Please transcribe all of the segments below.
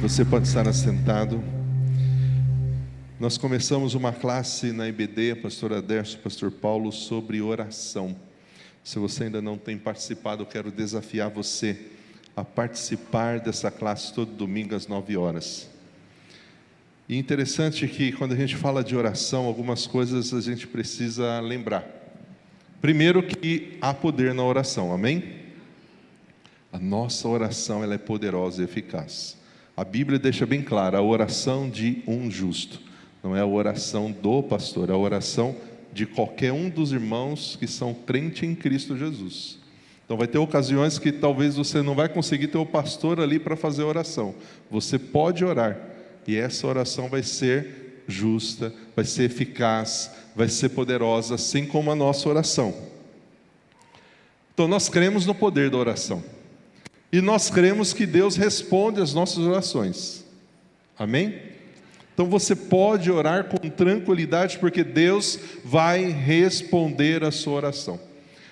Você pode estar assentado. Nós começamos uma classe na IBD, pastor Aderso, pastor Paulo, sobre oração. Se você ainda não tem participado, eu quero desafiar você a participar dessa classe todo domingo às 9 horas. E interessante que quando a gente fala de oração, algumas coisas a gente precisa lembrar. Primeiro que há poder na oração, amém? A nossa oração ela é poderosa e eficaz. A Bíblia deixa bem claro, a oração de um justo. Não é a oração do pastor, é a oração de qualquer um dos irmãos que são crentes em Cristo Jesus. Então vai ter ocasiões que talvez você não vai conseguir ter o pastor ali para fazer a oração. Você pode orar, e essa oração vai ser justa, vai ser eficaz, vai ser poderosa, assim como a nossa oração. Então nós cremos no poder da oração. E nós cremos que Deus responde às nossas orações. Amém? Então você pode orar com tranquilidade, porque Deus vai responder a sua oração.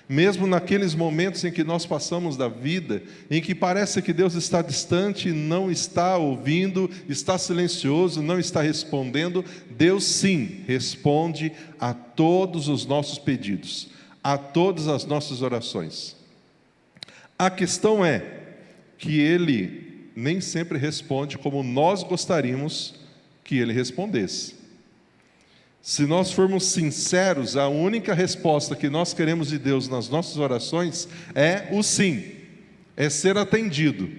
Mesmo naqueles momentos em que nós passamos da vida, em que parece que Deus está distante, não está ouvindo, está silencioso, não está respondendo, Deus sim responde a todos os nossos pedidos, a todas as nossas orações. A questão é que Ele nem sempre responde como nós gostaríamos que Ele respondesse. Se nós formos sinceros, a única resposta que nós queremos de Deus nas nossas orações é o sim, é ser atendido.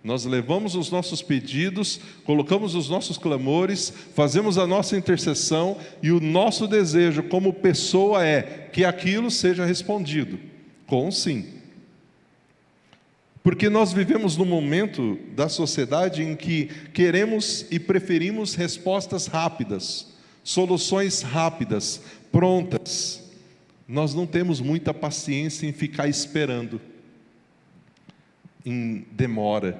Nós levamos os nossos pedidos, colocamos os nossos clamores, fazemos a nossa intercessão, e o nosso desejo como pessoa é que aquilo seja respondido com sim. Porque nós vivemos num momento da sociedade em que queremos e preferimos respostas rápidas, soluções rápidas, prontas. Nós não temos muita paciência em ficar esperando, em demora.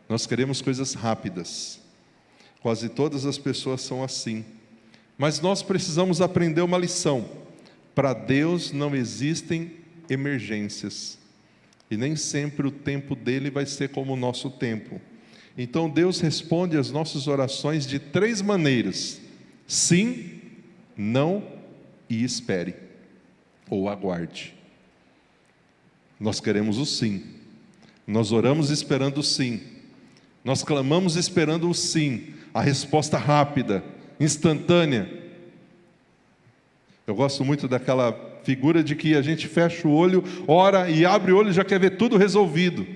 Nós queremos coisas rápidas. Quase todas as pessoas são assim. Mas nós precisamos aprender uma lição. Para Deus não existem emergências. E nem sempre o tempo dele vai ser como o nosso tempo. Então Deus responde às nossas orações de 3 maneiras: sim, não e espere, ou aguarde. Nós queremos o sim. Nós oramos esperando o sim. Nós clamamos esperando o sim, a resposta rápida, instantânea. Eu gosto muito daquela figura de que a gente fecha o olho, ora e abre o olho e já quer ver tudo resolvido.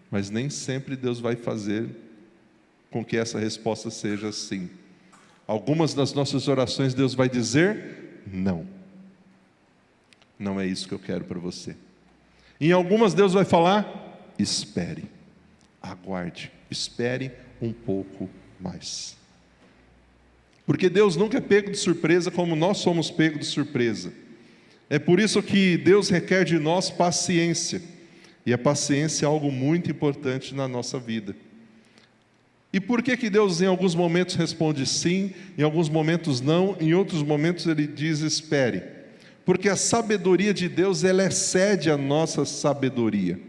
Mas nem sempre Deus vai fazer com que essa resposta seja assim. Algumas das nossas orações Deus vai dizer não. Não é isso que eu quero para você. Em algumas Deus vai falar: espere, aguarde, espere um pouco mais. Porque Deus nunca é pego de surpresa como nós somos pegos de surpresa. É por isso que Deus requer de nós paciência. E a paciência é algo muito importante na nossa vida. E por que Deus em alguns momentos responde sim, em alguns momentos não, em outros momentos Ele diz espere? Porque a sabedoria de Deus, ela excede a nossa sabedoria.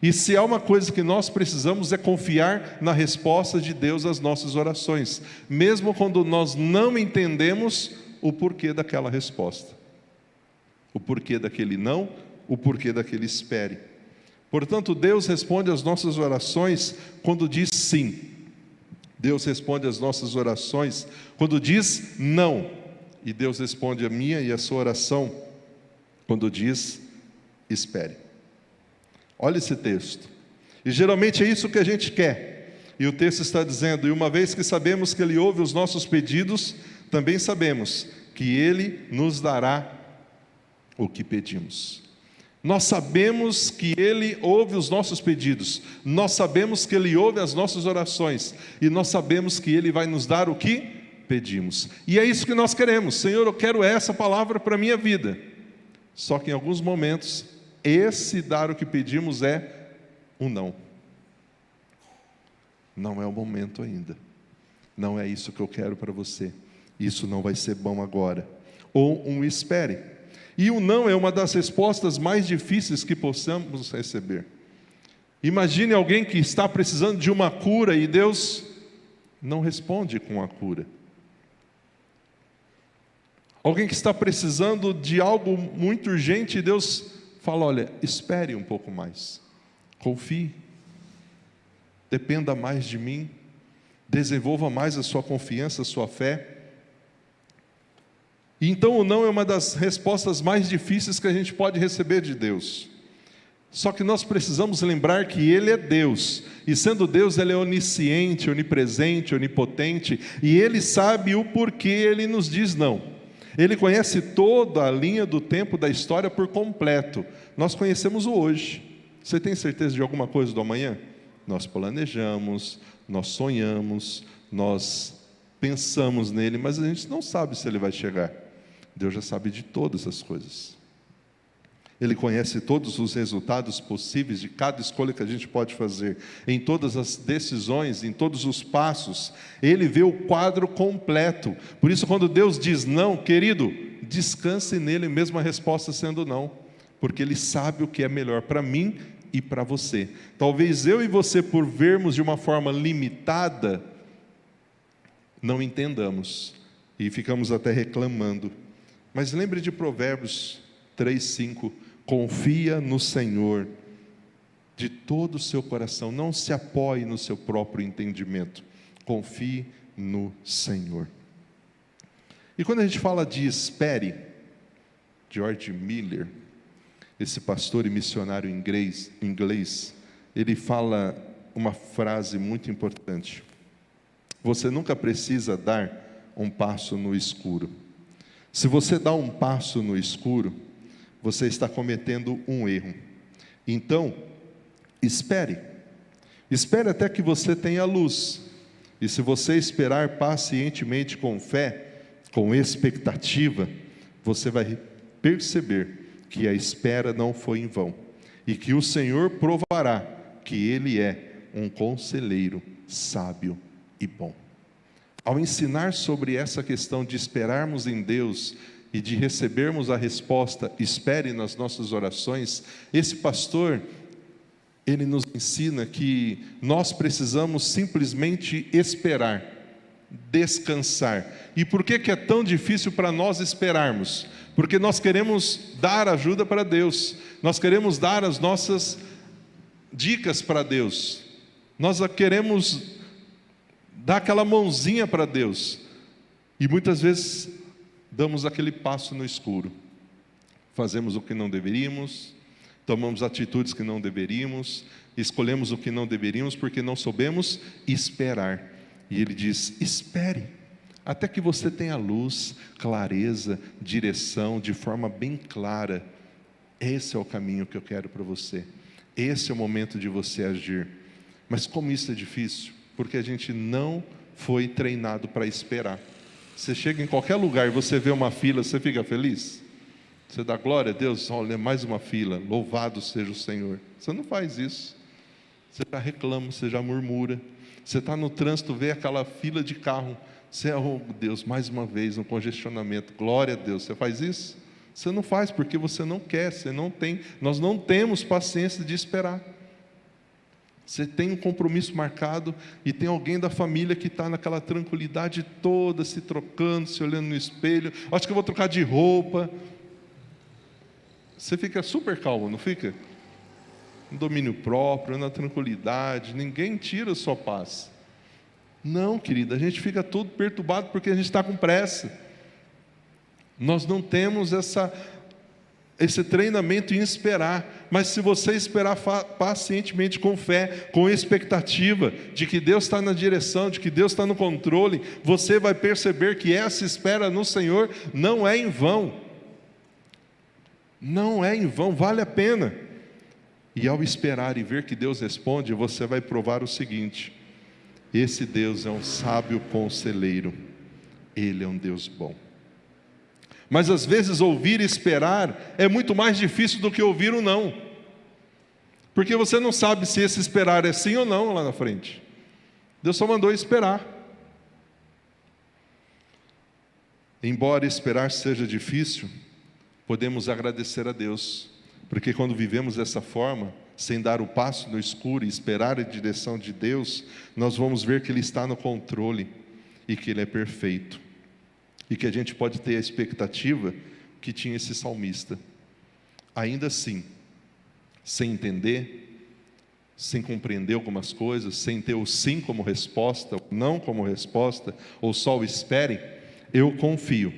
E se há uma coisa que nós precisamos é confiar na resposta de Deus às nossas orações, mesmo quando nós não entendemos o porquê daquela resposta. O porquê daquele não, o porquê daquele espere. Portanto, Deus responde às nossas orações quando diz sim. Deus responde às nossas orações quando diz não. E Deus responde a minha e a sua oração quando diz espere. Olha esse texto. E geralmente é isso que a gente quer. E o texto está dizendo: e uma vez que sabemos que Ele ouve os nossos pedidos, também sabemos que Ele nos dará o que pedimos. Nós sabemos que Ele ouve os nossos pedidos, nós sabemos que Ele ouve as nossas orações, e nós sabemos que Ele vai nos dar o que pedimos. E é isso que nós queremos. Senhor, eu quero essa palavra para a minha vida. Só que em alguns momentos, esse dar o que pedimos é um não. Não é o momento ainda. Não é isso que eu quero para você. Isso não vai ser bom agora. Ou um espere. E o não é uma das respostas mais difíceis que possamos receber. Imagine alguém que está precisando de uma cura e Deus não responde com a cura. Alguém que está precisando de algo muito urgente, e Deus fala: olha, espere um pouco mais, confie, dependa mais de mim, desenvolva mais a sua confiança, a sua fé. E então o não é uma das respostas mais difíceis que a gente pode receber de Deus. Só que nós precisamos lembrar que Ele é Deus, e sendo Deus, Ele é onisciente, onipresente, onipotente, e Ele sabe o porquê Ele nos diz não. Ele conhece toda a linha do tempo da história por completo. Nós conhecemos o hoje. Você tem certeza de alguma coisa do amanhã? Nós planejamos, nós sonhamos, nós pensamos nele, mas a gente não sabe se ele vai chegar. Deus já sabe de todas as coisas. Ele conhece todos os resultados possíveis de cada escolha que a gente pode fazer, em todas as decisões, em todos os passos. Ele vê o quadro completo. Por isso, quando Deus diz não, querido, descanse nele, mesmo a resposta sendo não, porque Ele sabe o que é melhor para mim e para você. Talvez eu e você, por vermos de uma forma limitada, não entendamos e ficamos até reclamando. Mas lembre de Provérbios 3:5, confia no Senhor de todo o seu coração, não se apoie no seu próprio entendimento, confie no Senhor. E quando a gente fala de espere, George Miller, esse pastor e missionário inglês, ele fala uma frase muito importante: você nunca precisa dar um passo no escuro. Se você dá um passo no escuro, você está cometendo um erro. Então, espere. Espere até que você tenha luz. E se você esperar pacientemente com fé, com expectativa, você vai perceber que a espera não foi em vão. E que o Senhor provará que Ele é um conselheiro sábio e bom. Ao ensinar sobre essa questão de esperarmos em Deus e de recebermos a resposta, espere nas nossas orações, esse pastor, ele nos ensina que nós precisamos simplesmente esperar, descansar. E por que é tão difícil para nós esperarmos? Porque nós queremos dar ajuda para Deus, nós queremos dar as nossas dicas para Deus, nós queremos dar aquela mãozinha para Deus, e muitas vezes damos aquele passo no escuro, fazemos o que não deveríamos, tomamos atitudes que não deveríamos, escolhemos o que não deveríamos, porque não soubemos esperar. E ele diz: espere, até que você tenha luz, clareza, direção, de forma bem clara. Esse é o caminho que eu quero para você, esse é o momento de você agir. Mas como isso é difícil? Porque a gente não foi treinado para esperar. Você chega em qualquer lugar e você vê uma fila, você fica feliz? Você dá glória a Deus, olha, mais uma fila, louvado seja o Senhor. Você não faz isso. Você já reclama, você já murmura. Você está no trânsito, vê aquela fila de carro, você, oh Deus, mais uma vez, um congestionamento, glória a Deus. Você faz isso? Você não faz porque você não quer, você não tem. Nós não temos paciência de esperar. Você tem um compromisso marcado e tem alguém da família que está naquela tranquilidade toda, se trocando, se olhando no espelho. Acho que eu vou trocar de roupa. Você fica super calmo, não fica? No domínio próprio, na tranquilidade, ninguém tira a sua paz. Não, querida, a gente fica todo perturbado porque a gente está com pressa. Nós não temos esse treinamento em esperar, mas se você esperar pacientemente, com fé, com expectativa de que Deus está na direção, de que Deus está no controle, você vai perceber que essa espera no Senhor não é em vão. Não é em vão, vale a pena. E ao esperar e ver que Deus responde, você vai provar o seguinte: esse Deus é um sábio conselheiro, Ele é um Deus bom. Mas às vezes ouvir e esperar é muito mais difícil do que ouvir o não, porque você não sabe se esse esperar é sim ou não lá na frente. Deus só mandou esperar. Embora esperar seja difícil, podemos agradecer a Deus, porque quando vivemos dessa forma, sem dar o passo no escuro e esperar a direção de Deus, nós vamos ver que Ele está no controle e que Ele é perfeito. E que a gente pode ter a expectativa que tinha esse salmista. Ainda assim, sem entender, sem compreender algumas coisas, sem ter o sim como resposta, o não como resposta, ou só o espere, eu confio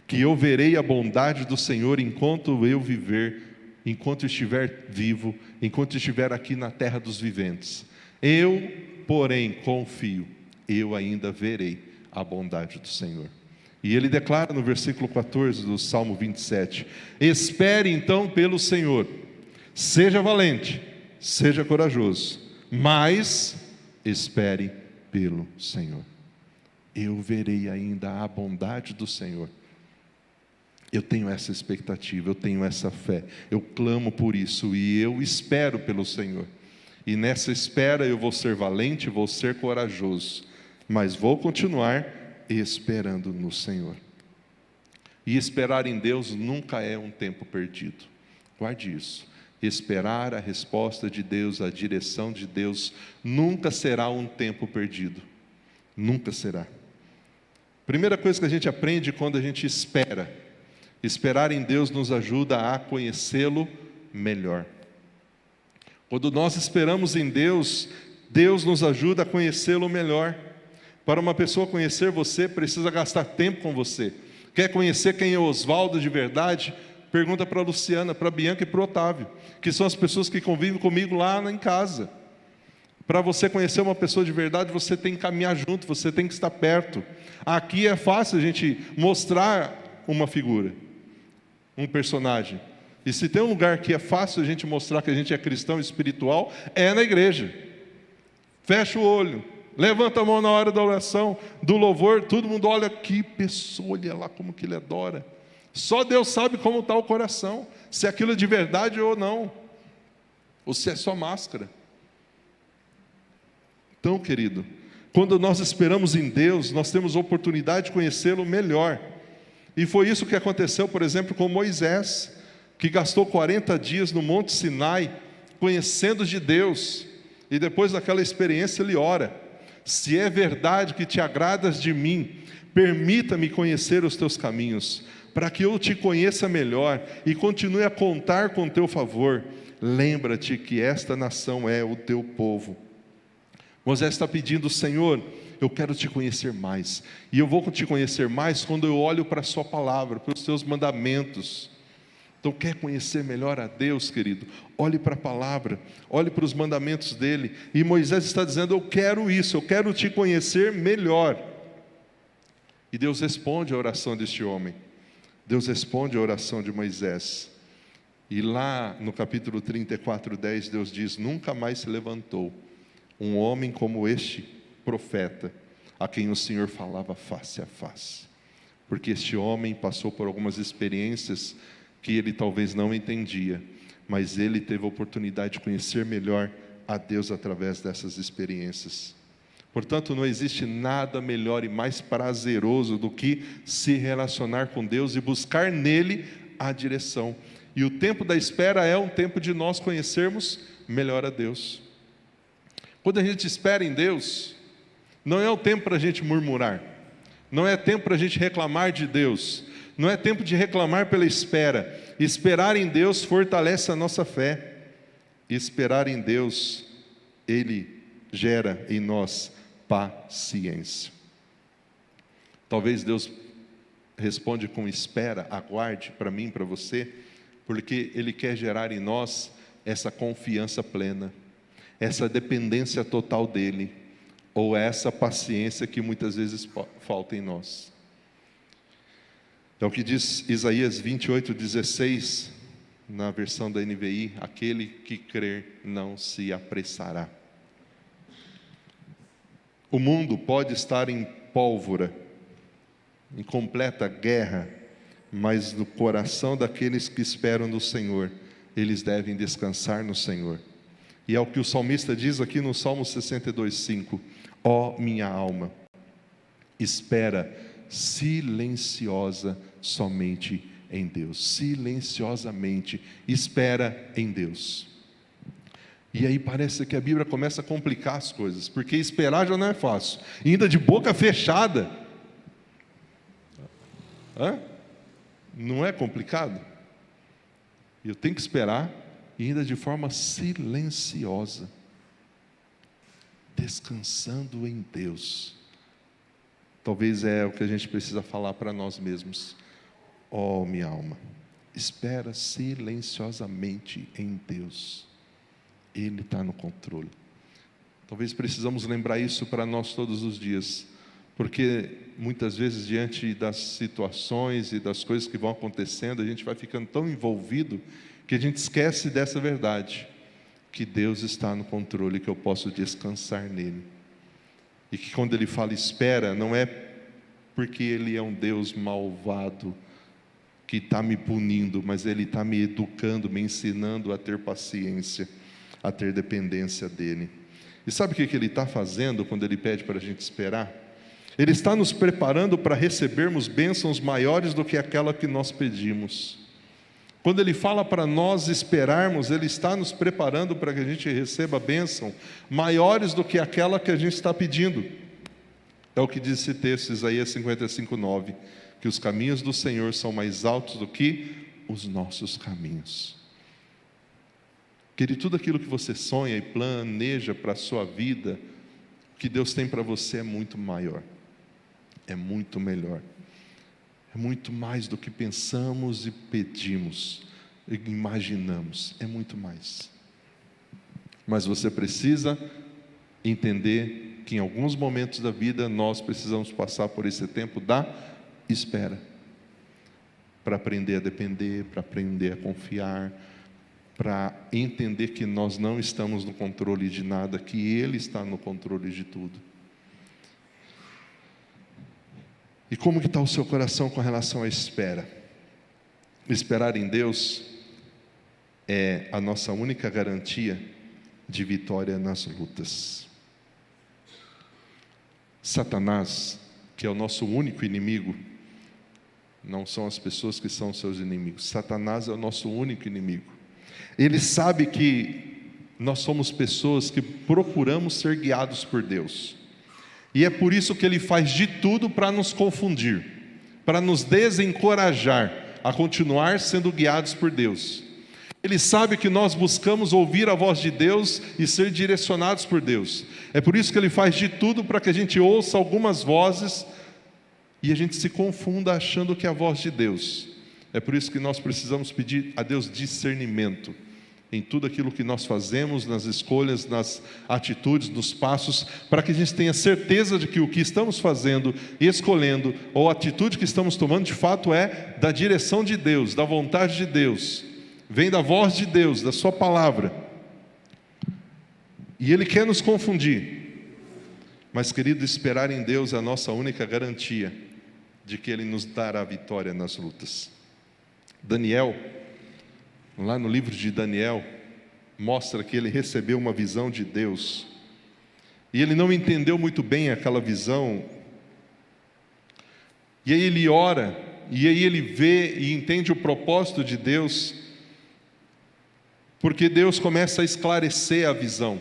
que eu verei a bondade do Senhor enquanto eu viver, enquanto estiver vivo, enquanto estiver aqui na terra dos viventes. Eu, porém, confio, eu ainda verei a bondade do Senhor. E ele declara no versículo 14 do Salmo 27, espere então pelo Senhor, seja valente, seja corajoso, mas espere pelo Senhor. Eu verei ainda a bondade do Senhor. Eu tenho essa expectativa, eu tenho essa fé, eu clamo por isso e eu espero pelo Senhor. E nessa espera eu vou ser valente, vou ser corajoso, mas vou continuar esperando no Senhor. E esperar em Deus nunca é um tempo perdido. Guarde isso. Esperar a resposta de Deus, a direção de Deus, nunca será um tempo perdido. Nunca será. Primeira coisa que a gente aprende quando a gente espera. Esperar em Deus nos ajuda a conhecê-lo melhor. Quando nós esperamos em Deus, Deus nos ajuda a conhecê-lo melhor. Para uma pessoa conhecer você, precisa gastar tempo com você. Quer conhecer quem é Oswaldo de verdade? Pergunta para a Luciana, para a Bianca e para o Otávio, que são as pessoas que convivem comigo lá em casa. Para você conhecer uma pessoa de verdade, você tem que caminhar junto, você tem que estar perto. Aqui é fácil a gente mostrar uma figura, um personagem. E se tem um lugar que é fácil a gente mostrar que a gente é cristão espiritual, é na igreja. Fecha o olho, levanta a mão na hora da oração, do louvor, todo mundo olha, que pessoa, olha lá como que ele adora. Só Deus sabe como está o coração, se aquilo é de verdade ou não, ou se é só máscara. Então, querido, quando nós esperamos em Deus, nós temos a oportunidade de conhecê-lo melhor. E foi isso que aconteceu, por exemplo, com Moisés, que gastou 40 dias no Monte Sinai, conhecendo de Deus, e depois daquela experiência ele ora, se é verdade que te agradas de mim, permita-me conhecer os teus caminhos, para que eu te conheça melhor, e continue a contar com teu favor, lembra-te que esta nação é o teu povo. Moisés está pedindo, Senhor, eu quero te conhecer mais, e eu vou te conhecer mais quando eu olho para a sua palavra, para os teus mandamentos. Então quer conhecer melhor a Deus, querido? Olhe para a palavra, olhe para os mandamentos dele, e Moisés está dizendo, eu quero isso, eu quero te conhecer melhor. E Deus responde a oração deste homem, Deus responde a oração de Moisés, e lá no capítulo 34:10, Deus diz, nunca mais se levantou um homem como este profeta, a quem o Senhor falava face a face, porque este homem passou por algumas experiências que ele talvez não entendia, mas ele teve a oportunidade de conhecer melhor a Deus através dessas experiências. Portanto, não existe nada melhor e mais prazeroso do que se relacionar com Deus e buscar nele a direção. E o tempo da espera é um tempo de nós conhecermos melhor a Deus. Quando a gente espera em Deus, não é o tempo para a gente murmurar, não é tempo para a gente reclamar de Deus, não é tempo de reclamar pela espera. Esperar em Deus fortalece a nossa fé. Esperar em Deus, Ele gera em nós paciência. Talvez Deus responde com espera, aguarde para mim, para você, porque Ele quer gerar em nós essa confiança plena, essa dependência total dEle, ou essa paciência que muitas vezes falta em nós. É o que diz Isaías 28:16, na versão da NVI, aquele que crer não se apressará. O mundo pode estar em pólvora, em completa guerra, mas no coração daqueles que esperam no Senhor, eles devem descansar no Senhor. E é o que o salmista diz aqui no Salmo 62:5, ó minha alma, espera silenciosa somente em Deus, silenciosamente, espera em Deus. E aí parece que a Bíblia começa a complicar as coisas, porque esperar já não é fácil, e ainda de boca fechada. Não é complicado? Eu tenho que esperar, e ainda de forma silenciosa, descansando em Deus. Talvez é o que a gente precisa falar para nós mesmos. Oh, minha alma, espera silenciosamente em Deus. Ele está no controle. Talvez precisamos lembrar isso para nós todos os dias, porque muitas vezes, diante das situações e das coisas que vão acontecendo, a gente vai ficando tão envolvido que a gente esquece dessa verdade, que Deus está no controle, que eu posso descansar nele. E que quando Ele fala espera, não é porque Ele é um Deus malvado que está me punindo, mas Ele está me educando, me ensinando a ter paciência, a ter dependência dEle. E sabe o que Ele está fazendo quando Ele pede para a gente esperar? Ele está nos preparando para recebermos bênçãos maiores do que aquela que nós pedimos. Quando Ele fala para nós esperarmos, Ele está nos preparando para que a gente receba bênção maiores do que aquela que a gente está pedindo. É o que diz esse texto, Isaías 55:9, que os caminhos do Senhor são mais altos do que os nossos caminhos. Querido, tudo aquilo que você sonha e planeja para a sua vida, o que Deus tem para você é muito maior, é muito melhor. É muito mais do que pensamos e pedimos, e imaginamos, é muito mais. Mas você precisa entender que em alguns momentos da vida nós precisamos passar por esse tempo da espera, para aprender a depender, para aprender a confiar, para entender que nós não estamos no controle de nada, que Ele está no controle de tudo. E como que está o seu coração com relação à espera? Esperar em Deus é a nossa única garantia de vitória nas lutas. Satanás, que é o nosso único inimigo, não são as pessoas que são seus inimigos. Satanás é o nosso único inimigo. Ele sabe que nós somos pessoas que procuramos ser guiados por Deus. E é por isso que ele faz de tudo para nos confundir, para nos desencorajar a continuar sendo guiados por Deus. Ele sabe que nós buscamos ouvir a voz de Deus e ser direcionados por Deus. É por isso que ele faz de tudo para que a gente ouça algumas vozes e a gente se confunda achando que é a voz de Deus. É por isso que nós precisamos pedir a Deus discernimento em tudo aquilo que nós fazemos, nas escolhas, nas atitudes, nos passos, para que a gente tenha certeza de que o que estamos fazendo, escolhendo, ou a atitude que estamos tomando, de fato é da direção de Deus, da vontade de Deus, vem da voz de Deus, da sua palavra. E Ele quer nos confundir, mas, querido, esperar em Deus é a nossa única garantia de que Ele nos dará vitória nas lutas. Daniel, lá no livro de Daniel, mostra que ele recebeu uma visão de Deus, e ele não entendeu muito bem aquela visão, e aí ele ora, e aí ele vê e entende o propósito de Deus, porque Deus começa a esclarecer a visão,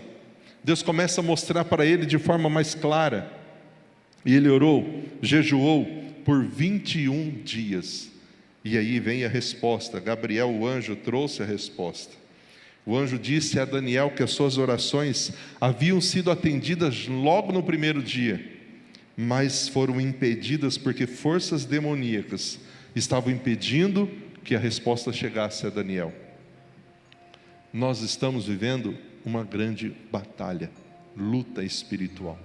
Deus começa a mostrar para ele de forma mais clara, e ele orou, jejuou por 21 dias, e aí vem a resposta. Gabriel, o anjo, trouxe a resposta. O anjo disse a Daniel que as suas orações haviam sido atendidas logo no primeiro dia, mas foram impedidas porque forças demoníacas estavam impedindo que a resposta chegasse a Daniel. Nós estamos vivendo uma grande batalha, luta espiritual.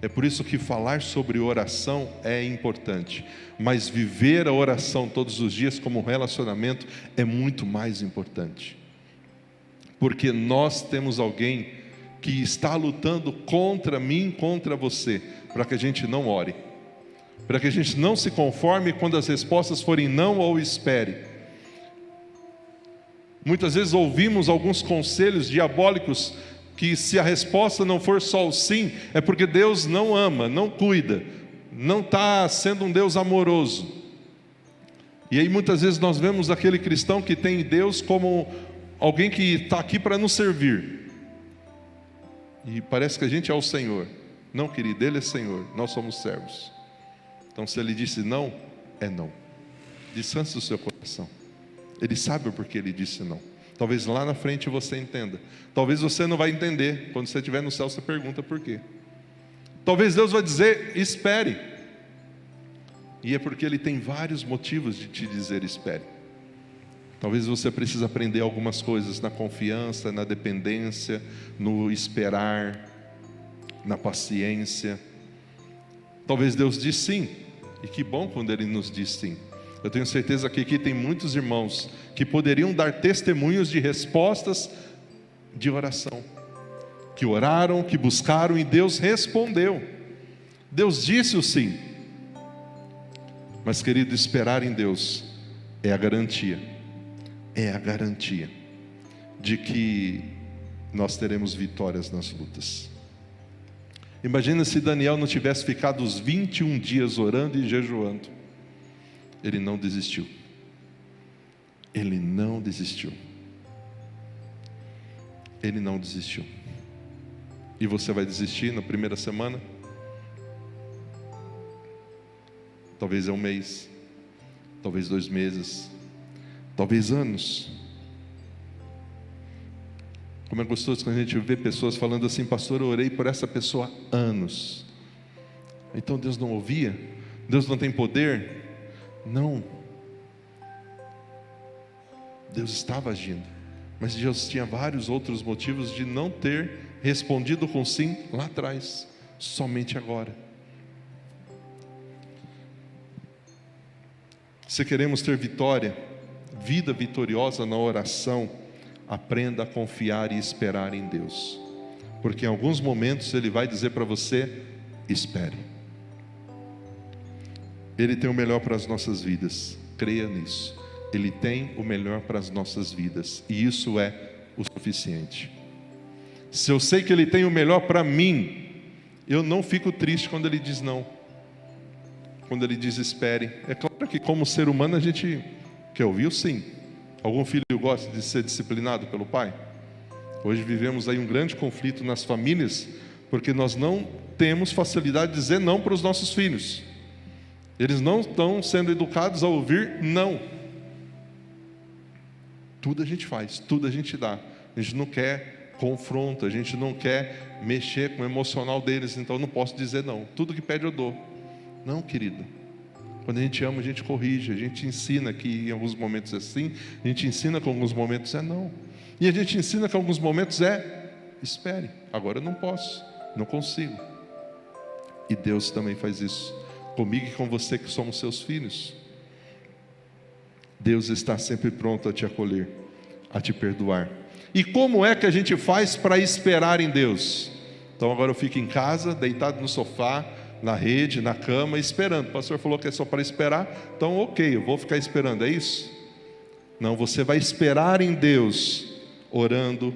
É por isso que falar sobre oração é importante, mas viver a oração todos os dias como um relacionamento é muito mais importante. Porque nós temos alguém que está lutando contra mim, contra você, para que a gente não ore, para que a gente não se conforme quando as respostas forem não ou espere. Muitas vezes ouvimos alguns conselhos diabólicos que se a resposta não for só o sim, é porque Deus não ama, não cuida, não está sendo um Deus amoroso. E aí muitas vezes nós vemos aquele cristão que tem Deus como alguém que está aqui para nos servir. E parece que a gente é o Senhor. Não, querido, Ele é Senhor, nós somos servos. Então, se Ele disse não, é não. Descanse do seu coração. Ele sabe o porquê Ele disse não. Talvez lá na frente você entenda. Talvez você não vai entender. Quando você estiver no céu, você pergunta por quê. Talvez Deus vai dizer, espere. E é porque Ele tem vários motivos de te dizer espere. Talvez você precise aprender algumas coisas na confiança, na dependência, no esperar, na paciência. Talvez Deus diz sim, e que bom quando Ele nos diz sim. Eu tenho certeza que aqui tem muitos irmãos que poderiam dar testemunhos de respostas de oração, que oraram, que buscaram e Deus respondeu. Deus disse o sim. Mas, querido, esperar em Deus é a garantia de que nós teremos vitórias nas lutas. Imagina se Daniel não tivesse ficado os 21 dias orando e jejuando. Ele não desistiu. Ele não desistiu. Ele não desistiu. E você vai desistir na primeira semana? Talvez é um mês, talvez 2 meses, talvez anos. Como é gostoso quando a gente vê pessoas falando assim: pastor, eu orei por essa pessoa há anos. Então Deus não ouvia? Deus não tem poder? Não. Deus estava agindo, mas Deus tinha vários outros motivos de não ter respondido com sim lá atrás, somente agora. Se queremos ter vitória, vida vitoriosa na oração, aprenda a confiar e esperar em Deus, porque em alguns momentos Ele vai dizer para você: espere. Ele tem o melhor para as nossas vidas, creia nisso. Ele tem o melhor para as nossas vidas, e isso é o suficiente. Se eu sei que Ele tem o melhor para mim, eu não fico triste quando Ele diz não, quando Ele diz espere. É claro que como ser humano a gente quer ouvir o sim. Algum filho gosta de ser disciplinado pelo pai? Hoje vivemos aí um grande conflito nas famílias, porque nós não temos facilidade de dizer não para os nossos filhos. Eles não estão sendo educados a ouvir não. Tudo a gente faz, tudo a gente dá. A gente não quer confronto, a gente não quer mexer com o emocional deles, então eu não posso dizer não. Tudo que pede eu dou. Não, querido. Quando a gente ama, a gente corrige, a gente ensina que em alguns momentos é sim, a gente ensina que em alguns momentos é não. E a gente ensina que em alguns momentos é espere, agora eu não posso, não consigo. E Deus também faz isso comigo e com você, que somos seus filhos. Deus está sempre pronto a te acolher, a te perdoar. E como é que a gente faz para esperar em Deus? Então agora eu fico em casa, deitado no sofá, na rede, na cama, esperando. O pastor falou que é só para esperar, então ok, eu vou ficar esperando, é isso? Não, você vai esperar em Deus, orando,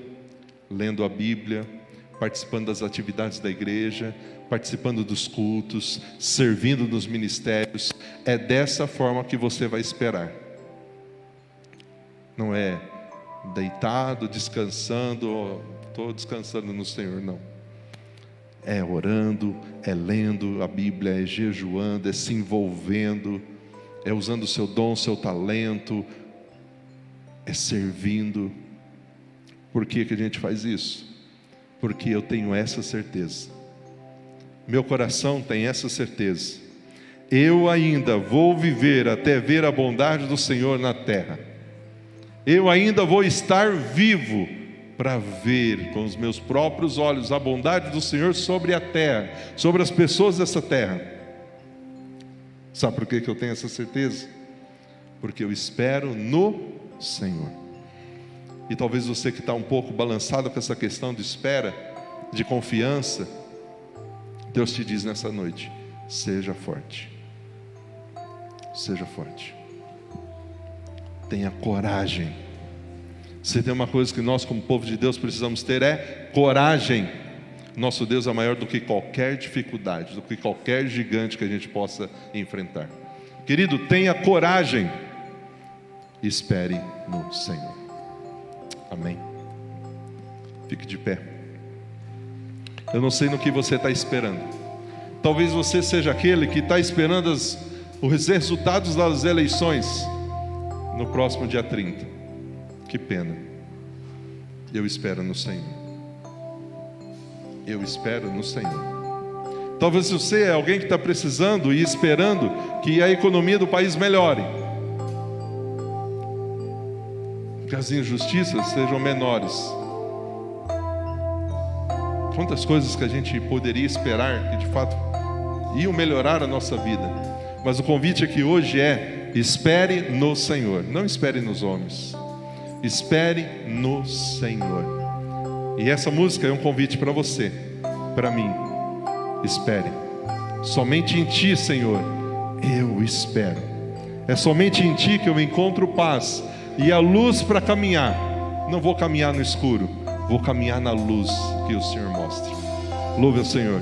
lendo a Bíblia, participando das atividades da igreja, participando dos cultos, servindo nos ministérios. É dessa forma que você vai esperar. Não é deitado, descansando, estou descansando no Senhor, não. É orando, é lendo a Bíblia, é jejuando, é se envolvendo, é usando o seu dom, o seu talento, é servindo. Por que que a gente faz isso? Porque eu tenho essa certeza. Meu coração tem essa certeza. Eu ainda vou viver até ver a bondade do Senhor na terra. Eu ainda vou estar vivo para ver com os meus próprios olhos a bondade do Senhor sobre a terra, sobre as pessoas dessa terra. Sabe por que eu tenho essa certeza? Porque eu espero no Senhor. E talvez você que está um pouco balançado com essa questão de espera, de confiança, Deus te diz nessa noite: seja forte. Seja forte. Tenha coragem. Se tem uma coisa que nós como povo de Deus precisamos ter, é coragem. Nosso Deus é maior do que qualquer dificuldade, do que qualquer gigante que a gente possa enfrentar. Querido, tenha coragem. Espere no Senhor. Amém. Fique de pé. Eu não sei no que você está esperando. Talvez você seja aquele que está esperando os resultados das eleições no próximo dia 30. Que pena. Eu espero no Senhor. Eu espero no Senhor. Talvez você é alguém que está precisando e esperando que a economia do país melhore, que as injustiças sejam menores. Quantas coisas que a gente poderia esperar que de fato iam melhorar a nossa vida. Mas o convite aqui hoje é: espere no Senhor. Não espere nos homens. Espere no Senhor. E essa música é um convite para você, para mim. Espere. Somente em Ti, Senhor, eu espero. É somente em Ti que eu encontro paz e a luz para caminhar. Não vou caminhar no escuro, vou caminhar na luz que o Senhor mostra. Louve ao Senhor.